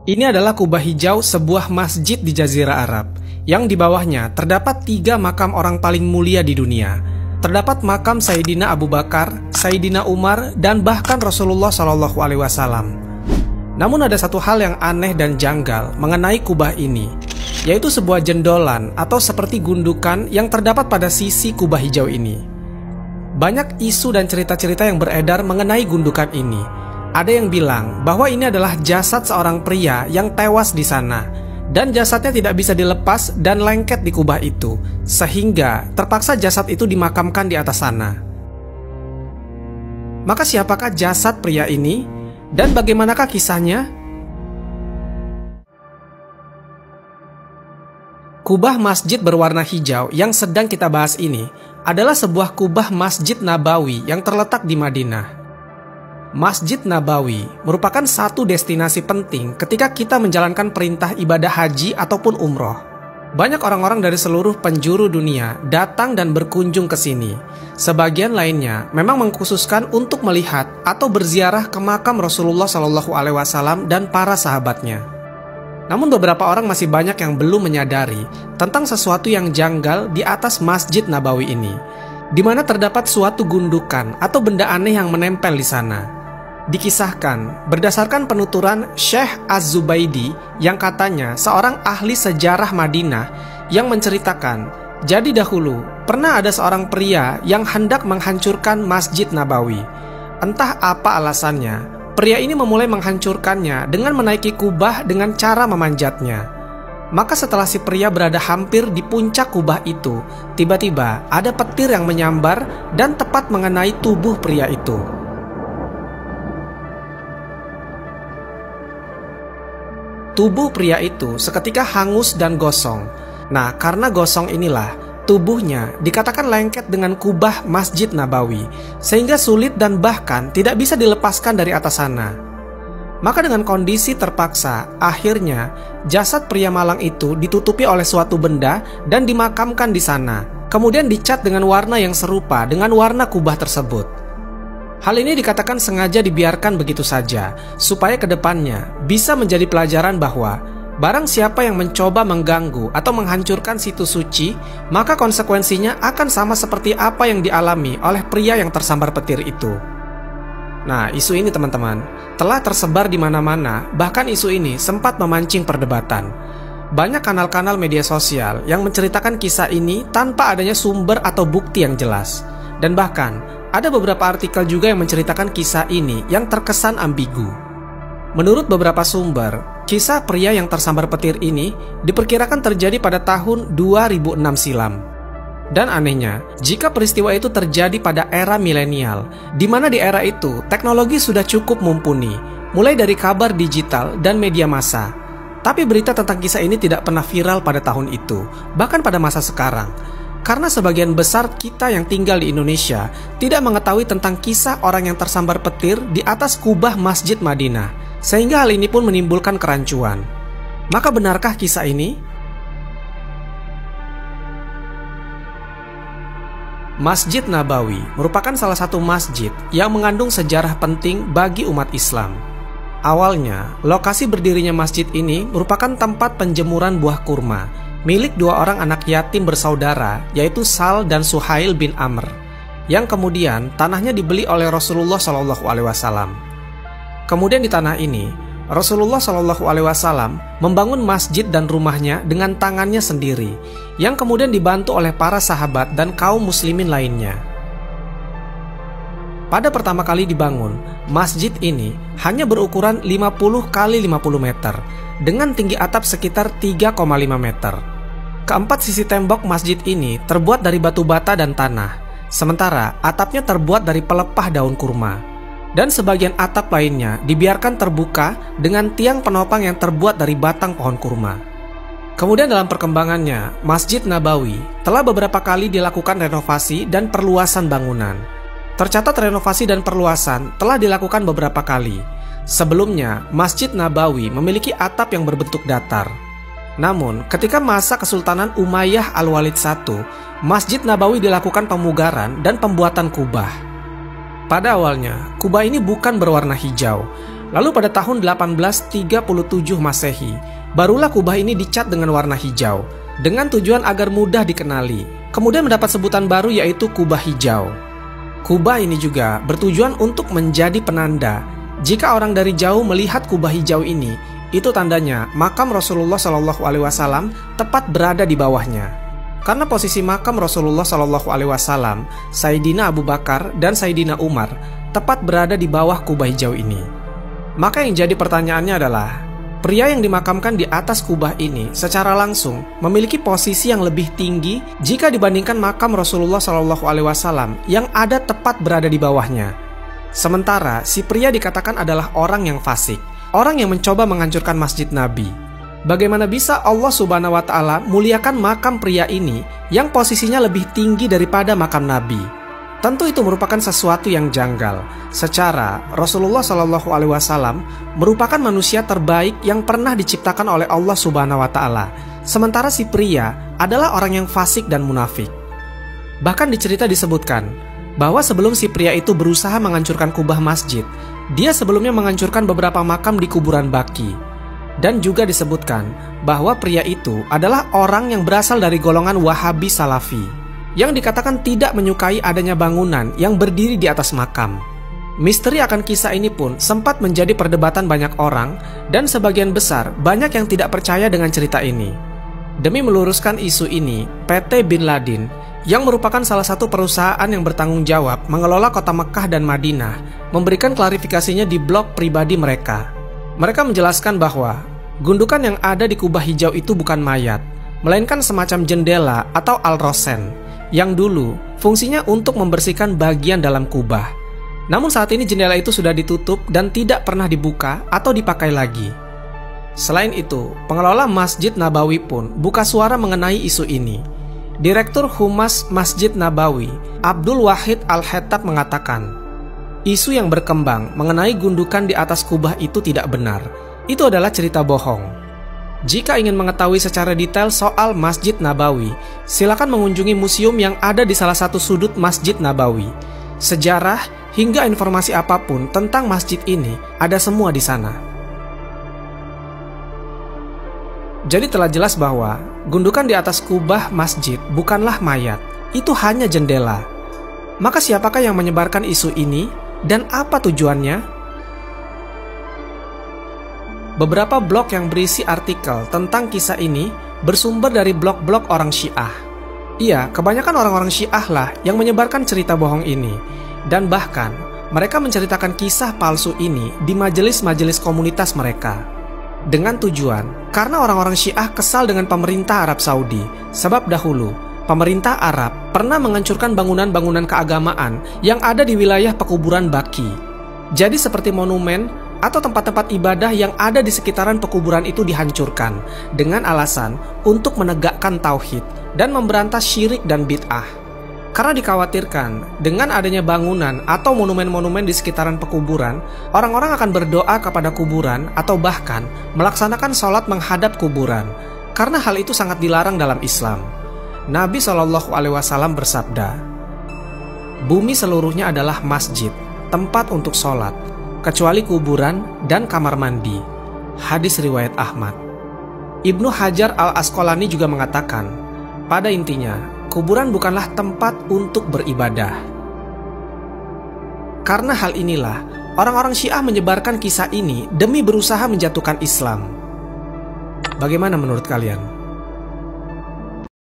Ini adalah kubah hijau sebuah masjid di Jazirah Arab, yang di bawahnya terdapat 3 makam orang paling mulia di dunia. Terdapat makam Sayyidina Abu Bakar, Sayyidina Umar, dan bahkan Rasulullah SAW. Namun ada satu hal yang aneh dan janggal mengenai kubah ini, yaitu sebuah jendolan atau seperti gundukan yang terdapat pada sisi kubah hijau ini. Banyak isu dan cerita-cerita yang beredar mengenai gundukan ini. Ada yang bilang bahwa ini adalah jasad seorang pria yang tewas di sana, dan jasadnya tidak bisa dilepas dan lengket di kubah itu, sehingga terpaksa jasad itu dimakamkan di atas sana. Maka siapakah jasad pria ini, dan bagaimanakah kisahnya? Kubah masjid berwarna hijau yang sedang kita bahas ini adalah sebuah kubah Masjid Nabawi yang terletak di Madinah. Masjid Nabawi merupakan satu destinasi penting ketika kita menjalankan perintah ibadah haji ataupun umroh. Banyak orang-orang dari seluruh penjuru dunia datang dan berkunjung ke sini. Sebagian lainnya memang mengkhususkan untuk melihat atau berziarah ke makam Rasulullah SAW dan para sahabatnya. Namun beberapa orang masih banyak yang belum menyadari tentang sesuatu yang janggal di atas Masjid Nabawi ini, di mana terdapat suatu gundukan atau benda aneh yang menempel di sana. Dikisahkan berdasarkan penuturan Syekh Az-Zubaidi yang katanya seorang ahli sejarah Madinah yang menceritakan, jadi dahulu pernah ada seorang pria yang hendak menghancurkan Masjid Nabawi. Entah apa alasannya, pria ini memulai menghancurkannya dengan menaiki kubah dengan cara memanjatnya. Maka setelah si pria berada hampir di puncak kubah itu, tiba-tiba ada petir yang menyambar dan tepat mengenai tubuh pria itu. Tubuh pria itu seketika hangus dan gosong. Nah, karena gosong inilah, tubuhnya dikatakan lengket dengan kubah Masjid Nabawi, sehingga sulit dan bahkan tidak bisa dilepaskan dari atas sana. Maka dengan kondisi terpaksa, akhirnya jasad pria malang itu ditutupi oleh suatu benda dan dimakamkan di sana. Kemudian dicat dengan warna yang serupa dengan warna kubah tersebut. Hal ini dikatakan sengaja dibiarkan begitu saja, supaya kedepannya bisa menjadi pelajaran bahwa barang siapa yang mencoba mengganggu atau menghancurkan situs suci, maka konsekuensinya akan sama seperti apa yang dialami oleh pria yang tersambar petir itu. Nah, isu ini teman-teman telah tersebar di mana-mana, bahkan isu ini sempat memancing perdebatan. Banyak kanal-kanal media sosial yang menceritakan kisah ini tanpa adanya sumber atau bukti yang jelas. Dan bahkan ada beberapa artikel juga yang menceritakan kisah ini yang terkesan ambigu. Menurut beberapa sumber, kisah pria yang tersambar petir ini diperkirakan terjadi pada tahun 2006 silam. Dan anehnya, jika peristiwa itu terjadi pada era milenial, di mana di era itu teknologi sudah cukup mumpuni, mulai dari kabar digital dan media massa. Tapi berita tentang kisah ini tidak pernah viral pada tahun itu, bahkan pada masa sekarang. Karena sebagian besar kita yang tinggal di Indonesia tidak mengetahui tentang kisah orang yang tersambar petir di atas kubah Masjid Madinah, sehingga hal ini pun menimbulkan kerancuan. Maka benarkah kisah ini? Masjid Nabawi merupakan salah satu masjid yang mengandung sejarah penting bagi umat Islam. Awalnya, lokasi berdirinya masjid ini merupakan tempat penjemuran buah kurma milik 2 orang anak yatim bersaudara, yaitu Sal dan Suhail bin Amr, yang kemudian tanahnya dibeli oleh Rasulullah SAW. Kemudian di tanah ini, Rasulullah SAW membangun masjid dan rumahnya dengan tangannya sendiri, yang kemudian dibantu oleh para sahabat dan kaum muslimin lainnya. Pada pertama kali dibangun, masjid ini hanya berukuran 50 x 50 meter dengan tinggi atap sekitar 3,5 meter. Keempat sisi tembok masjid ini terbuat dari batu bata dan tanah, sementara atapnya terbuat dari pelepah daun kurma. Dan sebagian atap lainnya dibiarkan terbuka dengan tiang penopang yang terbuat dari batang pohon kurma. Kemudian dalam perkembangannya, Masjid Nabawi telah beberapa kali dilakukan renovasi dan perluasan bangunan. Tercatat renovasi dan perluasan telah dilakukan beberapa kali. Sebelumnya, Masjid Nabawi memiliki atap yang berbentuk datar. Namun, ketika masa Kesultanan Umayyah Al-Walid I, Masjid Nabawi dilakukan pemugaran dan pembuatan kubah. Pada awalnya, kubah ini bukan berwarna hijau, Lalu pada tahun 1837 Masehi, barulah kubah ini dicat dengan warna hijau, dengan tujuan agar mudah dikenali. Kemudian mendapat sebutan baru yaitu kubah hijau. Kubah ini juga bertujuan untuk menjadi penanda. Jika orang dari jauh melihat kubah hijau ini, itu tandanya makam Rasulullah SAW tepat berada di bawahnya. Karena posisi makam Rasulullah SAW, Sayyidina Abu Bakar dan Sayyidina Umar tepat berada di bawah kubah hijau ini. Maka yang jadi pertanyaannya adalah, pria yang dimakamkan di atas kubah ini secara langsung memiliki posisi yang lebih tinggi jika dibandingkan makam Rasulullah SAW yang ada tepat berada di bawahnya. Sementara si pria dikatakan adalah orang yang fasik, orang yang mencoba menghancurkan masjid Nabi. Bagaimana bisa Allah Subhanahu wa Ta'ala muliakan makam pria ini yang posisinya lebih tinggi daripada makam Nabi? Tentu itu merupakan sesuatu yang janggal. Secara Rasulullah SAW merupakan manusia terbaik yang pernah diciptakan oleh Allah Subhanahu wa Ta'ala. Sementara si pria adalah orang yang fasik dan munafik. Bahkan di cerita disebutkan bahwa sebelum si pria itu berusaha menghancurkan kubah masjid, dia sebelumnya menghancurkan beberapa makam di kuburan Baqi. Dan juga disebutkan bahwa pria itu adalah orang yang berasal dari golongan Wahabi Salafi, yang dikatakan tidak menyukai adanya bangunan yang berdiri di atas makam. Misteri akan kisah ini pun sempat menjadi perdebatan banyak orang, dan sebagian besar banyak yang tidak percaya dengan cerita ini. Demi meluruskan isu ini, PT Bin Laden, yang merupakan salah satu perusahaan yang bertanggung jawab mengelola kota Mekah dan Madinah, memberikan klarifikasinya di blog pribadi mereka. Mereka menjelaskan bahwa gundukan yang ada di kubah hijau itu bukan mayat, melainkan semacam jendela atau al-rosen, yang dulu fungsinya untuk membersihkan bagian dalam kubah. Namun saat ini jendela itu sudah ditutup dan tidak pernah dibuka atau dipakai lagi. Selain itu, pengelola Masjid Nabawi pun buka suara mengenai isu ini. Direktur Humas Masjid Nabawi, Abdul Wahid Al-Hettab mengatakan, isu yang berkembang mengenai gundukan di atas kubah itu tidak benar. Itu adalah cerita bohong. Jika ingin mengetahui secara detail soal Masjid Nabawi, silakan mengunjungi museum yang ada di salah satu sudut Masjid Nabawi. Sejarah hingga informasi apapun tentang masjid ini ada semua di sana. Jadi telah jelas bahwa gundukan di atas kubah masjid bukanlah mayat, itu hanya jendela. Maka siapakah yang menyebarkan isu ini dan apa tujuannya? Beberapa blog yang berisi artikel tentang kisah ini bersumber dari blog-blog orang Syiah. Iya, kebanyakan orang-orang Syiah lah yang menyebarkan cerita bohong ini. Dan bahkan, mereka menceritakan kisah palsu ini di majelis-majelis komunitas mereka. Dengan tujuan, karena orang-orang Syiah kesal dengan pemerintah Arab Saudi. Sebab dahulu, pemerintah Arab pernah menghancurkan bangunan-bangunan keagamaan yang ada di wilayah pekuburan Baqi. Jadi seperti monumen atau tempat-tempat ibadah yang ada di sekitaran pekuburan itu dihancurkan dengan alasan untuk menegakkan tauhid dan memberantas syirik dan bid'ah. Karena dikhawatirkan dengan adanya bangunan atau monumen-monumen di sekitaran pekuburan, orang-orang akan berdoa kepada kuburan atau bahkan melaksanakan sholat menghadap kuburan. Karena hal itu sangat dilarang dalam Islam. Nabi SAW bersabda, "Bumi seluruhnya adalah masjid, tempat untuk sholat, kecuali kuburan dan kamar mandi." Hadis riwayat Ahmad. Ibnu Hajar Al-Asqalani juga mengatakan, pada intinya, kuburan bukanlah tempat untuk beribadah. Karena hal inilah, orang-orang Syiah menyebarkan kisah ini demi berusaha menjatuhkan Islam. Bagaimana menurut kalian?